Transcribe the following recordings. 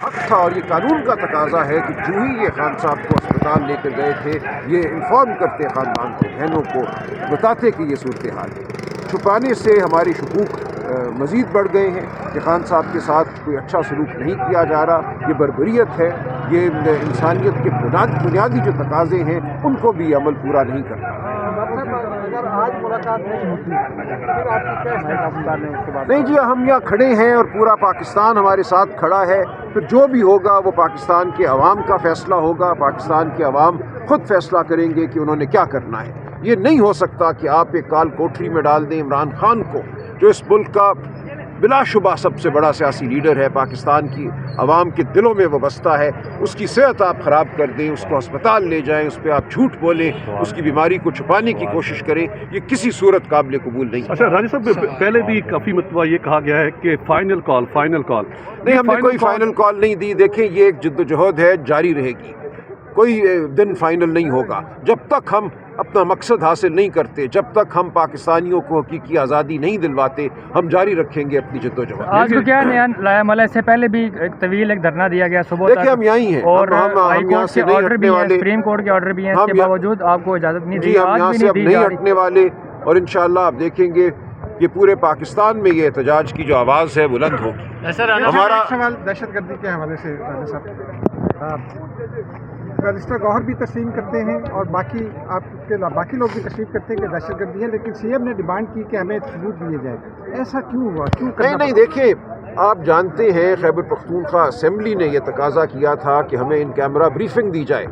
حق تھا اور یہ قانون کا تقاضا ہے کہ جو ہی یہ خان صاحب کو اسپتال لے کر گئے تھے یہ انفارم کرتے خاندان کو، بہنوں کو بتاتے کہ یہ صورتحال ہے۔ چھپانے سے ہماری شکوک مزید بڑھ گئے ہیں کہ خان صاحب کے ساتھ کوئی اچھا سلوک نہیں کیا جا رہا، یہ بربریت ہے، یہ انسانیت کے بنیادی جو تقاضے ہیں ان کو بھی عمل پورا نہیں کرتا۔ اگر آج ملاقات نہیں ہوتی پھر آپ کی کیا استعمال؟ نہیں جی، ہم یہاں کھڑے ہیں اور پورا پاکستان ہمارے ساتھ کھڑا ہے، پھر جو بھی ہوگا وہ پاکستان کے عوام کا فیصلہ ہوگا، پاکستان کے عوام خود فیصلہ کریں گے کہ انہوں نے کیا کرنا ہے۔ یہ نہیں ہو سکتا کہ آپ ایک کال کوٹری میں ڈال دیں عمران خان کو، جو اس ملک کا بلا شبہ سب سے بڑا سیاسی لیڈر ہے، پاکستان کی عوام کے دلوں میں وہ بستا ہے، اس کی صحت آپ خراب کر دیں، اس کو اسپتال لے جائیں، اس پہ آپ جھوٹ بولیں، اس کی بیماری کو چھپانے کی کوشش کریں، یہ کسی صورت قابل قبول نہیں۔ اچھا راجہ صاحب، پہلے بھی کافی مرتبہ یہ کہا گیا ہے کہ فائنل کال نہیں، ہم نے کوئی فائنل کال نہیں دی۔ دیکھیں یہ ایک جد و جہد ہے، جاری رہے گی، کوئی دن فائنل نہیں ہوگا جب تک ہم اپنا مقصد حاصل نہیں کرتے، جب تک ہم پاکستانیوں کو حقیقی آزادی نہیں دلواتے، ہم جاری رکھیں گے اپنی جد و جہد۔ آج کو کیا نیا لایا عمل ہے؟ اس سے پہلے بھی ایک طویل دھرنا دیا گیا صبح تک، دیکھیں ہم یہاں ہی ہیں اور ہم یہاں سے نہیں ہٹنے والے، سپریم کورٹ کے آرڈر بھی ہیں، اس کے باوجود آپ کو اجازت نہیں دی جی ہم یہاں سے اب نہیں ہٹنے والے، اور انشاءاللہ آپ دیکھیں گے کہ پورے پاکستان میں یہ احتجاج کی جو آواز ہے بلند ہوگی۔ ہمارا سوال دہشت گردی کے حوالے سے بیرسٹر گوہر بھی تسلیم کرتے ہیں اور باقی لوگ بھی تسلیم کرتے ہیں کہ دہشت گردی ہے، لیکن سی ایم نے ڈیمانڈ کی کہ ہمیں ثبوت دیے جائے۔ ایسا کیوں ہوا؟ کیوں کرنا؟ نہیں دیکھیں، آپ جانتے ہیں خیبر پختونخوا اسمبلی نے یہ تقاضا کیا تھا کہ ہمیں ان کیمرہ بریفنگ دی جائے۔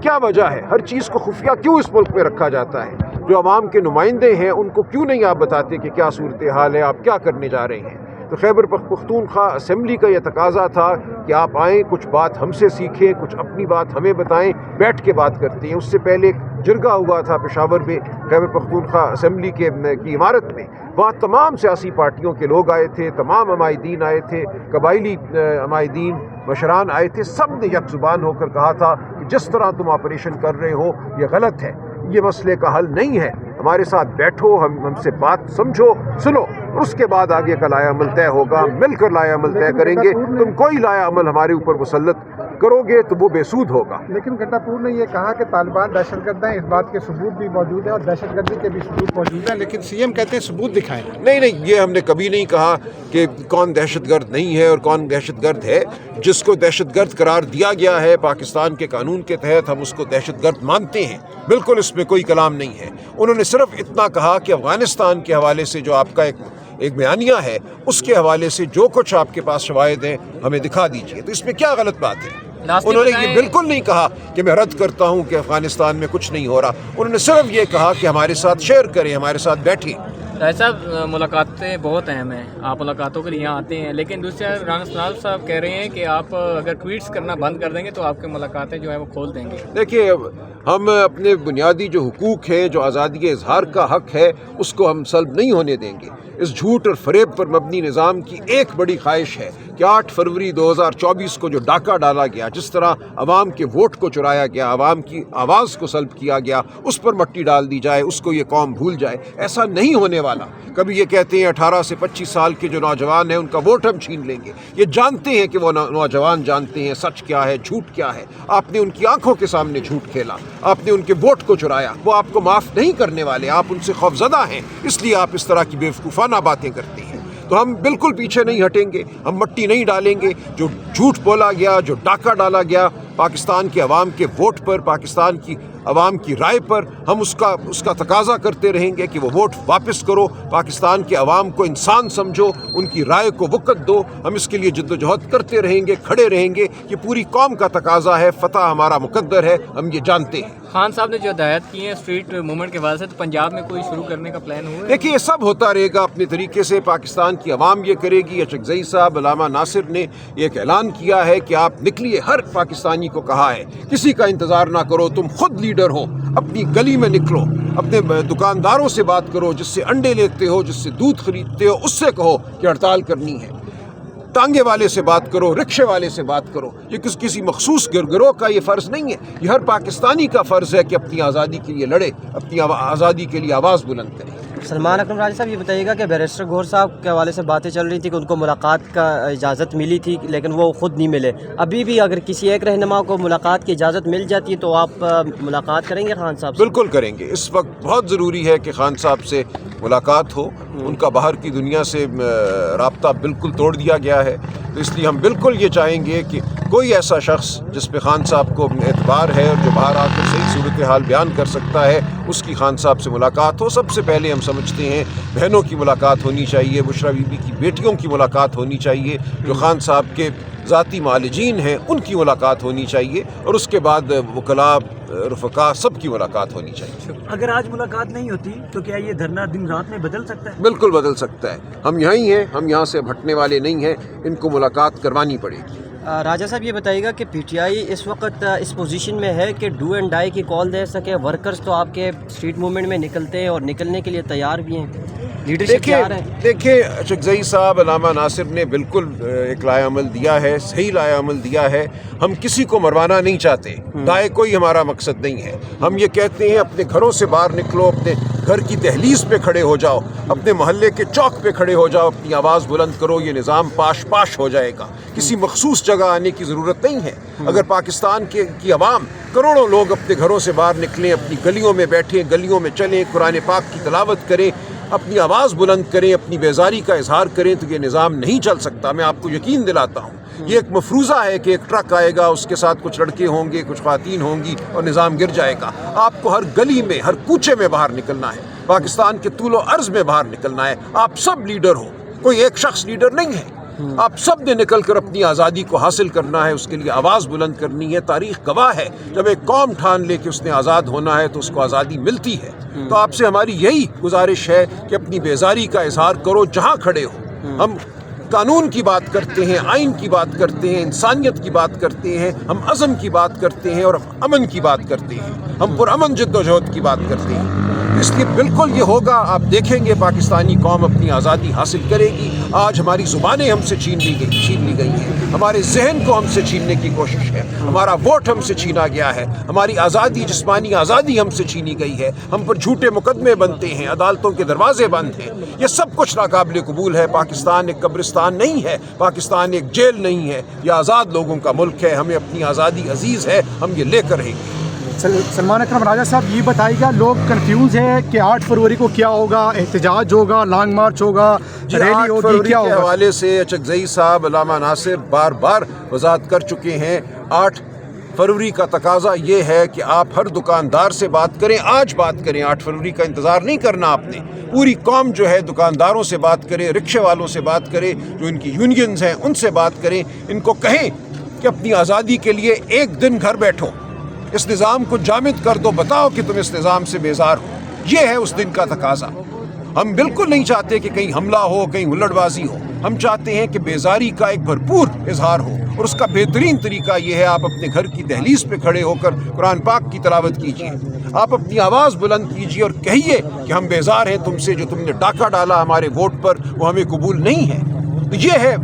کیا وجہ ہے؟ ہر چیز کو خفیہ کیوں اس ملک میں رکھا جاتا ہے؟ جو عوام کے نمائندے ہیں ان کو کیوں نہیں آپ بتاتے کہ کیا صورتحال ہے، آپ کیا کرنے جا رہے ہیں؟ تو خیبر پختونخوا اسمبلی کا یہ تقاضا تھا کہ آپ آئیں، کچھ بات ہم سے سیکھیں، کچھ اپنی بات ہمیں بتائیں، بیٹھ کے بات کرتے ہیں۔ اس سے پہلے ایک جرگہ ہوا تھا پشاور میں خیبر پختونخوا اسمبلی کی عمارت میں، وہاں تمام سیاسی پارٹیوں کے لوگ آئے تھے، تمام عمائدین آئے تھے، قبائلی عمائدین مشران آئے تھے، سب نے یک زبان ہو کر کہا تھا کہ جس طرح تم آپریشن کر رہے ہو یہ غلط ہے، یہ مسئلے کا حل نہیں ہے، ہمارے ساتھ بیٹھو، ہم سے بات سمجھو، سنو، اس کے بعد آگے کا لائحہ عمل طے ہوگا، مل کر لائحہ عمل طے کریں گے۔ تم کوئی لائحہ عمل ہمارے اوپر مسلط کرو گے تو وہ بے سود ہوگا۔ لیکن گڈا پور نے یہ کہا کہ طالبان دہشت گرد ہیں، اس بات کے ثبوت بھی موجود ہیں اور دہشت گردی کے بھی ثبوت موجود ہیں، لیکن سی ایم کہتے ہیں ثبوت دکھائیں۔ نہیں، یہ ہم نے کبھی نہیں کہا کہ کون دہشت گرد نہیں ہے اور کون دہشت گرد ہے۔ جس کو دہشت گرد قرار دیا گیا ہے پاکستان کے قانون کے تحت، ہم اس کو دہشت گرد مانتے ہیں، بالکل اس میں کوئی کلام نہیں ہے۔ انہوں نے صرف اتنا کہا کہ افغانستان کے حوالے سے جو آپ کا ایک بیانیہ ہے، اس کے حوالے سے جو کچھ آپ کے پاس شواہد ہیں ہمیں دکھا دیجیے، تو اس میں کیا غلط بات ہے؟ انہوں نے یہ بالکل نہیں کہا کہ میں رد کرتا ہوں کہ افغانستان میں کچھ نہیں ہو رہا، انہوں نے صرف یہ کہا کہ ہمارے ساتھ شیئر کریں، ہمارے ساتھ بیٹھیں۔ صاحب ملاقاتیں بہت اہم ہیں، آپ ملاقاتوں کے لیے یہاں آتے ہیں، لیکن دوسرے رانا سنال صاحب کہہ رہے ہیں کہ آپ اگر ٹویٹس کرنا بند کر دیں گے تو آپ کی ملاقاتیں جو ہیں وہ کھول دیں گے۔ دیکھیے، ہم اپنے بنیادی جو حقوق ہیں، جو آزادی اظہار کا حق ہے، اس کو ہم سلب نہیں ہونے دیں گے۔ اس جھوٹ اور فریب پر مبنی نظام کی ایک بڑی خواہش ہے کہ 8 فروری 2024 کو جو ڈاکہ ڈالا گیا، جس طرح عوام کے ووٹ کو چرایا گیا، عوام کی آواز کو سلب کیا گیا، اس پر مٹی ڈال دی جائے، اس کو یہ قوم بھول جائے، ایسا نہیں ہونے والا۔ کبھی یہ کہتے ہیں 18 سے 25 سال کے جو نوجوان ہیں ان کا ووٹ ہم چھین لیں گے، یہ جانتے ہیں کہ وہ نوجوان جانتے ہیں سچ کیا ہے، جھوٹ کیا ہے۔ آپ نے ان کی آنکھوں کے سامنے جھوٹ کھیلا، آپ نے ان کے ووٹ کو چرایا، وہ آپ کو معاف نہیں کرنے والے، آپ ان سے خوفزدہ ہیں، اس لیے آپ اس طرح کی بیوقوفانہ باتیں کرتے ہیں۔ تو ہم بالکل پیچھے نہیں ہٹیں گے، ہم مٹی نہیں ڈالیں گے۔ جو جھوٹ بولا گیا، جو ڈاکہ ڈالا گیا پاکستان کے عوام کے ووٹ پر، پاکستان کی عوام کی رائے پر، ہم اس کا تقاضا کرتے رہیں گے کہ وہ ووٹ واپس کرو، پاکستان کے عوام کو انسان سمجھو، ان کی رائے کو وقت دو۔ ہم اس کے لیے جد و جہد کرتے رہیں گے، کھڑے رہیں گے۔ یہ پوری قوم کا تقاضا ہے، فتح ہمارا مقدر ہے، ہم یہ جانتے ہیں۔ خان صاحب نے جو ہدایت کی ہیں اسٹریٹ موومنٹ کے حوالے سے، تو پنجاب میں کوئی شروع کرنے کا پلان ہوا ہے؟ دیکھیے، یہ سب ہوتا رہے گا اپنے طریقے سے، پاکستان کی عوام یہ کرے گی۔ اچکزئی صاحب، علامہ ناصر نے ایک اعلان کیا ہے کہ آپ نکلیے، ہر پاکستانی کو کہا ہے کسی کا انتظار نہ کرو، تم خود لیڈر ہو، اپنی گلی میں نکلو، اپنے دکانداروں سے بات کرو، جس سے انڈے لیتے ہو، جس سے دودھ خریدتے ہو، اس سے کہو کہ ہڑتال کرنی ہے۔ ٹانگے والے سے بات کرو، رکشے والے سے بات کرو۔ یہ کسی مخصوص گروہ کا یہ فرض نہیں ہے، یہ ہر پاکستانی کا فرض ہے کہ اپنی آزادی کے لیے لڑے، اپنی آزادی کے لیے آواز بلند کرے۔ سلمان اکرم راجہ صاحب یہ بتائیے گا کہ بیرسٹر گوہر صاحب کے حوالے سے باتیں چل رہی تھی کہ ان کو ملاقات کا اجازت ملی تھی لیکن وہ خود نہیں ملے. ابھی بھی اگر کسی ایک رہنما کو ملاقات کی اجازت مل جاتی ہے تو آپ ملاقات کریں گے خان صاحب سے؟ بالکل کریں گے. اس وقت بہت ضروری ہے کہ خان صاحب سے ملاقات ہو. ان کا باہر کی دنیا سے رابطہ بالکل توڑ دیا گیا ہے، تو اس لیے ہم بالکل یہ چاہیں گے کہ کوئی ایسا شخص جس پہ خان صاحب کو اعتبار ہے اور جو باہر آ کر صحیح صورتحال بیان کر سکتا ہے، اس کی خان صاحب سے ملاقات ہو. سب سے پہلے ہم سمجھتے ہیں بہنوں کی ملاقات ہونی چاہیے، بشریٰ بی بی کی بیٹیوں کی ملاقات ہونی چاہیے، جو خان صاحب کے ذاتی معالجین ہیں ان کی ملاقات ہونی چاہیے، اور اس کے بعد وکلاء رفقا سب کی ملاقات ہونی چاہیے. اگر آج ملاقات نہیں ہوتی تو کیا یہ دھرنا دن رات میں بدل سکتا ہے؟ بالکل بدل سکتا ہے. ہم یہاں ہی ہیں، ہم یہاں سے ہٹنے والے نہیں ہیں. ان کو ملاقات کروانی پڑے گی. راجہ صاحب یہ بتائیے گا کہ پی ٹی آئی اس وقت اس پوزیشن میں ہے کہ ڈو اینڈ ڈائی کی کال دے سکے. ورکرز تو آپ کے اسٹریٹ موومنٹ میں نکلتے ہیں اور نکلنے کے لیے تیار بھی ہیں، لیڈرشپ تیار ہے. دیکھیں چکزئی صاحب، علامہ ناصر نے بالکل ایک لائحہ عمل دیا ہے، صحیح لائحہ عمل دیا ہے. ہم کسی کو مروانا نہیں چاہتے، دائیں کوئی ہمارا مقصد نہیں ہے. ہم یہ کہتے ہیں اپنے گھروں سے باہر نکلو، اپنے گھر کی دہلیز پہ کھڑے ہو جاؤ، اپنے محلے کے چوک پہ کھڑے ہو جاؤ، اپنی آواز بلند کرو. یہ نظام پاش پاش ہو جائے گا. کسی مخصوص جگہ آنے کی ضرورت نہیں ہے. اگر پاکستان کی عوام کروڑوں لوگ اپنے گھروں سے باہر نکلیں، اپنی گلیوں میں بیٹھیں، گلیوں میں چلیں، قرآن پاک کی تلاوت کریں، اپنی آواز بلند کریں، اپنی بیزاری کا اظہار کریں، تو یہ نظام نہیں چل سکتا. میں آپ کو یقین دلاتا ہوں. یہ ایک مفروضہ ہے کہ ایک ٹرک آئے گا، اس کے ساتھ کچھ لڑکے ہوں گے، کچھ خواتین ہوں گی، اور نظام گر جائے گا. آپ کو ہر گلی میں، ہر کوچے میں باہر نکلنا ہے. پاکستان کے طول و عرض میں باہر نکلنا ہے. آپ سب لیڈر ہو، کوئی ایک شخص لیڈر نہیں ہے. آپ سب نے نکل کر اپنی آزادی کو حاصل کرنا ہے، اس کے لیے آواز بلند کرنی ہے. تاریخ گواہ ہے، جب ایک قوم ٹھان لے کہ اس نے آزاد ہونا ہے تو اس کو آزادی ملتی ہے. تو آپ سے ہماری یہی گزارش ہے کہ اپنی بیزاری کا اظہار کرو جہاں کھڑے ہو. ہم قانون کی بات کرتے ہیں، آئین کی بات کرتے ہیں، انسانیت کی بات کرتے ہیں، ہم عزم کی بات کرتے ہیں اور امن کی بات کرتے ہیں. ہم پرامن جد و جہد کی بات کرتے ہیں. اس لیے بالکل یہ ہوگا. آپ دیکھیں گے پاکستانی قوم اپنی آزادی حاصل کرے گی. آج ہماری زبانیں ہم سے چھین لی گئی ہیں. ہمارے ذہن کو ہم سے چھیننے کی کوشش ہے. ہمارا ووٹ ہم سے چھینا گیا ہے. ہماری آزادی، جسمانی آزادی ہم سے چھینی گئی ہے. ہم پر جھوٹے مقدمے بنتے ہیں، عدالتوں کے دروازے بند ہیں. یہ سب کچھ ناقابل قبول ہے. پاکستان ایک قبرستان نہیں ہے، پاکستان ایک جیل نہیں ہے. یہ آزاد لوگوں کا ملک ہے. ہمیں اپنی آزادی عزیز ہے، ہم یہ لے کر رہیں گے. سلمان اکرم راجہ صاحب یہ بتائیے گا، لوگ کنفیوز ہیں کہ 8 فروری کو کیا ہوگا؟ احتجاج ہوگا، لانگ مارچ ہوگا، ریلی ہوگی، کیا ہوگا؟ کے حوالے سے چکزئی صاحب، علامہ ناصر بار بار وضاحت کر چکے ہیں. 8 فروری کا تقاضا یہ ہے کہ آپ ہر دکاندار سے بات کریں، آج بات کریں. 8 فروری کا انتظار نہیں کرنا آپ نے. پوری قوم جو ہے دکانداروں سے بات کرے، رکشے والوں سے بات کرے، جو ان کی یونینز ہیں ان سے بات کریں. ان کو کہیں کہ اپنی آزادی کے لیے ایک دن گھر بیٹھو، اس نظام کو جامد کر دو، بتاؤ کہ تم اس نظام سے بیزار ہو. یہ ہے اس دن کا تقاضا. ہم بالکل نہیں چاہتے کہ کہیں حملہ ہو، کہیں ہلڑ بازی ہو. ہم چاہتے ہیں کہ بیزاری کا ایک بھرپور اظہار ہو، اور اس کا بہترین طریقہ یہ ہے آپ اپنے گھر کی دہلیز پہ کھڑے ہو کر قرآن پاک کی تلاوت کیجیے. آپ اپنی آواز بلند کیجیے اور کہیے کہ ہم بیزار ہیں تم سے، جو تم نے ڈاکہ ڈالا ہمارے ووٹ پر وہ ہمیں قبول نہیں ہے. تو یہ ہے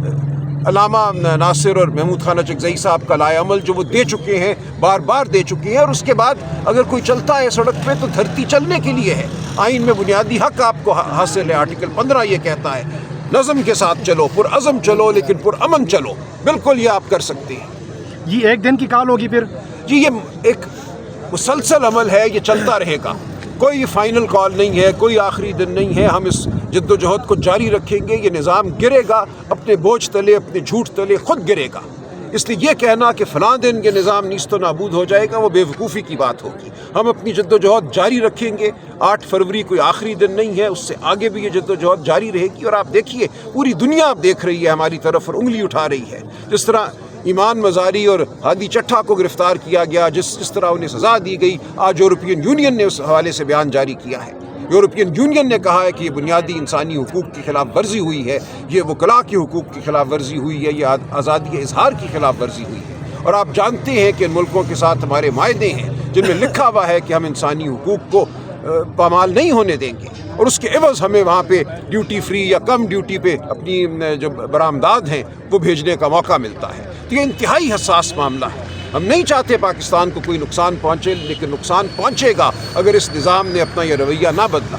علامہ ناصر اور محمود خانہ چکزئی صاحب کا لائحہ عمل جو وہ دے چکے ہیں، بار بار دے چکے ہیں. اور اس کے بعد اگر کوئی چلتا ہے سڑک پہ تو دھرتی چلنے کے لیے ہے. آئین میں بنیادی حق آپ کو حاصل ہے. آرٹیکل 15 یہ کہتا ہے نظم کے ساتھ چلو، پرعزم چلو، لیکن پرامن چلو. بالکل یہ آپ کر سکتے ہیں. یہ ایک دن کی کال ہوگی پھر؟ جی یہ ایک مسلسل عمل ہے، یہ چلتا رہے گا. کوئی فائنل کال نہیں ہے، کوئی آخری دن نہیں ہے. ہم اس جد و جہد کو جاری رکھیں گے. یہ نظام گرے گا اپنے بوجھ تلے، اپنے جھوٹ تلے خود گرے گا. اس لیے یہ کہنا کہ فلاں دن یہ نظام نیست و نابود ہو جائے گا وہ بے وقوفی کی بات ہوگی. ہم اپنی جد و جہد جاری رکھیں گے. 8 فروری کوئی آخری دن نہیں ہے، اس سے آگے بھی یہ جد و جہد جاری رہے گی. اور آپ دیکھیے پوری دنیا آپ دیکھ رہی ہے ہماری طرف اور انگلی اٹھا رہی ہے. جس طرح ایمان مزاری اور ہادی چٹھا کو گرفتار کیا گیا، جس طرح انہیں سزا دی گئی، آج یورپین یونین نے اس حوالے سے بیان جاری کیا ہے. یورپین یونین نے کہا ہے کہ یہ بنیادی انسانی حقوق کی خلاف ورزی ہوئی ہے، یہ وکلاء کے حقوق کی خلاف ورزی ہوئی ہے، یہ آزادی اظہار کی خلاف ورزی ہوئی ہے. اور آپ جانتے ہیں کہ ان ملکوں کے ساتھ ہمارے معاہدے ہیں جن میں لکھا ہوا ہے کہ ہم انسانی حقوق کو پامال نہیں ہونے دیں گے، اور اس کے عوض ہمیں وہاں پہ ڈیوٹی فری یا کم ڈیوٹی پہ اپنی جو برآمدات ہیں وہ بھیجنے کا موقع ملتا ہے. تو یہ انتہائی حساس معاملہ ہے. ہم نہیں چاہتے پاکستان کو کوئی نقصان پہنچے، لیکن نقصان پہنچے گا اگر اس نظام نے اپنا یہ رویہ نہ بدلا.